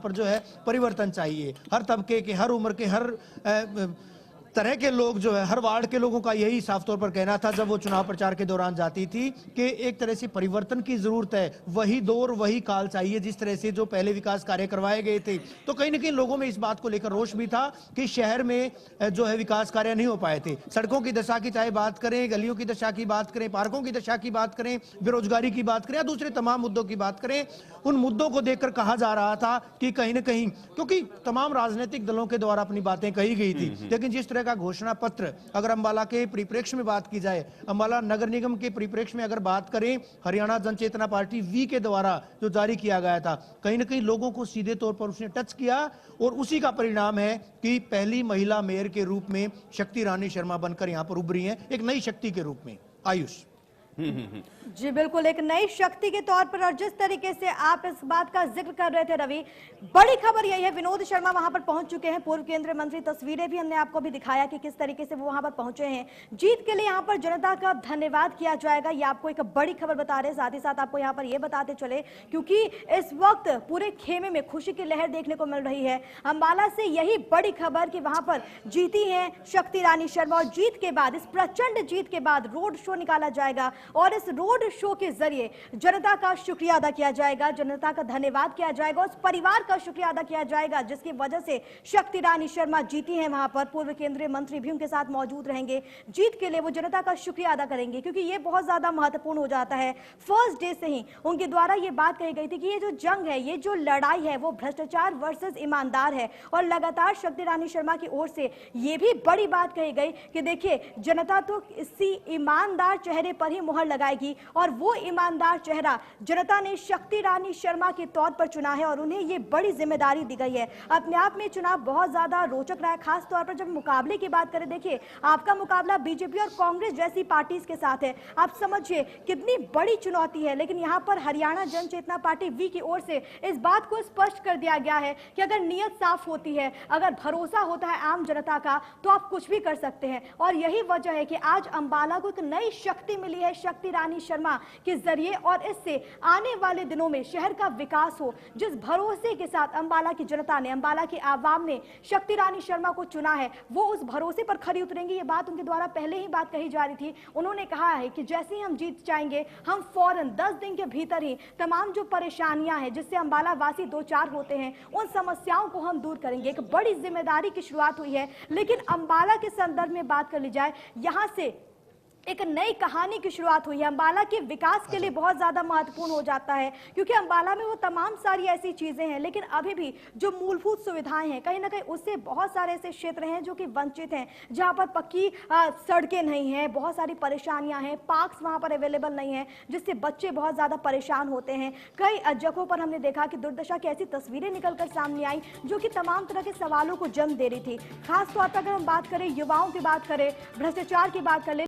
पर जो है परिवर्तन चाहिए। हर तबके के, हर उम्र के, हर तरह के लोग जो है, हर वार्ड के लोगों का यही साफ तौर पर कहना था जब वो चुनाव प्रचार के दौरान जाती थी कि एक तरह से परिवर्तन की जरूरत है, वही दौर वही काल चाहिए जिस तरह से जो पहले विकास कार्य करवाए गए थे। तो कहीं ना कहीं लोगों में इस बात को लेकर रोष भी था कि शहर में जो है विकास कार्य नहीं हो पाए थे। सड़कों की दशा की चाहे बात करें, गलियों की दशा की बात करें, पार्कों की दशा की बात करें, बेरोजगारी की बात करें या दूसरे तमाम मुद्दों की बात करें, उन मुद्दों को देखकर कहा जा रहा था कि कहीं ना कहीं, क्योंकि तमाम राजनीतिक दलों के द्वारा अपनी बातें कही गई थी, लेकिन जिस तरह का घोषणा पत्र अगर अंबाला के परिप्रेक्ष्य में बात की जाए, अंबाला नगर निगम के परिप्रेक्ष्य में अगर बात करें, हरियाणा जन चेतना पार्टी वी के द्वारा जो जारी किया गया था, कहीं ना कहीं लोगों को सीधे तौर पर उसने टच किया और उसी का परिणाम है कि पहली महिला मेयर के रूप में शक्ति रानी शर्मा बनकर यहां पर उभरी हैं, एक नई शक्ति के रूप में। आयुष जी बिल्कुल, एक नई शक्ति के तौर पर। और जिस तरीके से आप इस बात का जिक्र कर रहे थे रवि, बड़ी खबर यही है, विनोद शर्मा वहां पर पहुंच चुके हैं, पूर्व केंद्रीय मंत्री। तस्वीरें भी हमने आपको भी दिखाया कि किस तरीके से वो वहां पर पहुंचे हैं। जीत के लिए यहां पर जनता का धन्यवाद किया जाएगा, ये आपको एक बड़ी खबर बता रहे हैं। साथ ही साथ आपको यहाँ पर यह बताते चले, क्योंकि इस वक्त पूरे खेमे में खुशी की लहर देखने को मिल रही है। अंबाला से यही बड़ी खबर कि वहां पर जीती है शक्ति रानी शर्मा, और जीत के बाद, इस प्रचंड जीत के बाद रोड शो निकाला जाएगा और इस रोड शो के जरिए जनता का शुक्रिया अदा किया जाएगा, जनता का धन्यवाद किया जाएगा, उस परिवार का शुक्रिया अदा किया जाएगा जिसकी वजह से शक्ति रानी शर्मा जीती हैं। वहां पर पूर्व केंद्रीय मंत्री भी उनके साथ मौजूद रहेंगे। जीत के लिए वो जनता का शुक्रिया अदा करेंगे, क्योंकि ये बहुत ज्यादा महत्वपूर्ण हो जाता है। फर्स्ट डे से ही उनके द्वारा ये बात कही गई थी कि ये जो जंग है, ये जो लड़ाई है, वो भ्रष्टाचार वर्सेस ईमानदार है। और लगातार शक्ति रानी शर्मा की ओर से ये भी बड़ी बात कही गई कि देखिए, जनता तो इसी ईमानदार चेहरे पर ही मुहर लगाएगी, और वो ईमानदार चेहरा जनता ने शक्ति रानी शर्मा के तौर पर चुना है और उन्हें ये बड़ी जिम्मेदारी दी गई है। अपने आप में चुनाव बहुत ज्यादा रोचक रहा है, खास तौर पर जब मुकाबले की बात करें। देखिए, आपका मुकाबला बीजेपी और कांग्रेस जैसी पार्टीज के साथ है। आप समझिए कितनी बड़ी चुनौती है, लेकिन यहाँ पर हरियाणा जन चेतना पार्टी वी की ओर से इस बात को स्पष्ट कर दिया गया है कि अगर नीयत साफ होती है, अगर भरोसा होता है आम जनता का, तो आप कुछ भी कर सकते हैं। और यही वजह है कि आज अंबाला को एक नई शक्ति मिली है शक्ति रानी शर्मा के जरिए, और इससे आने वाले दिनों में शहर का विकास हो। जिस भरोसे के साथ अंबाला की जनता ने, अंबाला की आवाम ने शक्ति रानी शर्मा को चुना है, वो उस भरोसे पर खरी उतरेंगे। ये बात उनके द्वारा पहले ही बात कही जा रही थी। उन्होंने कहा है कि जैसे ही हम जीत जाएंगे, हम फौरन 10 दिन के भीतर ही तमाम जो परेशानियां हैं जिससे अंबाला वासी दो चार होते हैं, उन समस्याओं को हम दूर करेंगे। एक बड़ी जिम्मेदारी की शुरुआत हुई है। लेकिन अंबाला के संदर्भ में बात कर ली जाए, यहां से एक नई कहानी की शुरुआत हुई है। अंबाला के विकास के लिए बहुत ज्यादा महत्वपूर्ण हो जाता है, क्योंकि अंबाला में वो तमाम सारी ऐसी चीजें हैं, लेकिन अभी भी जो मूलभूत सुविधाएं हैं, कहीं ना कहीं उससे बहुत सारे ऐसे क्षेत्र हैं जो कि वंचित हैं, जहां पर पक्की सड़कें नहीं हैं, बहुत सारी परेशानियां हैं, पार्क्स वहां पर अवेलेबल नहीं है, जिससे बच्चे बहुत ज्यादा परेशान होते हैं। कई जगहों पर हमने देखा कि दुर्दशा की ऐसी तस्वीरें निकलकर सामने आई जो कि तमाम तरह के सवालों को जन्म दे रही थी। खासतौर पर अगर हम बात करें, युवाओं की बात करें, भ्रष्टाचार की बात करें,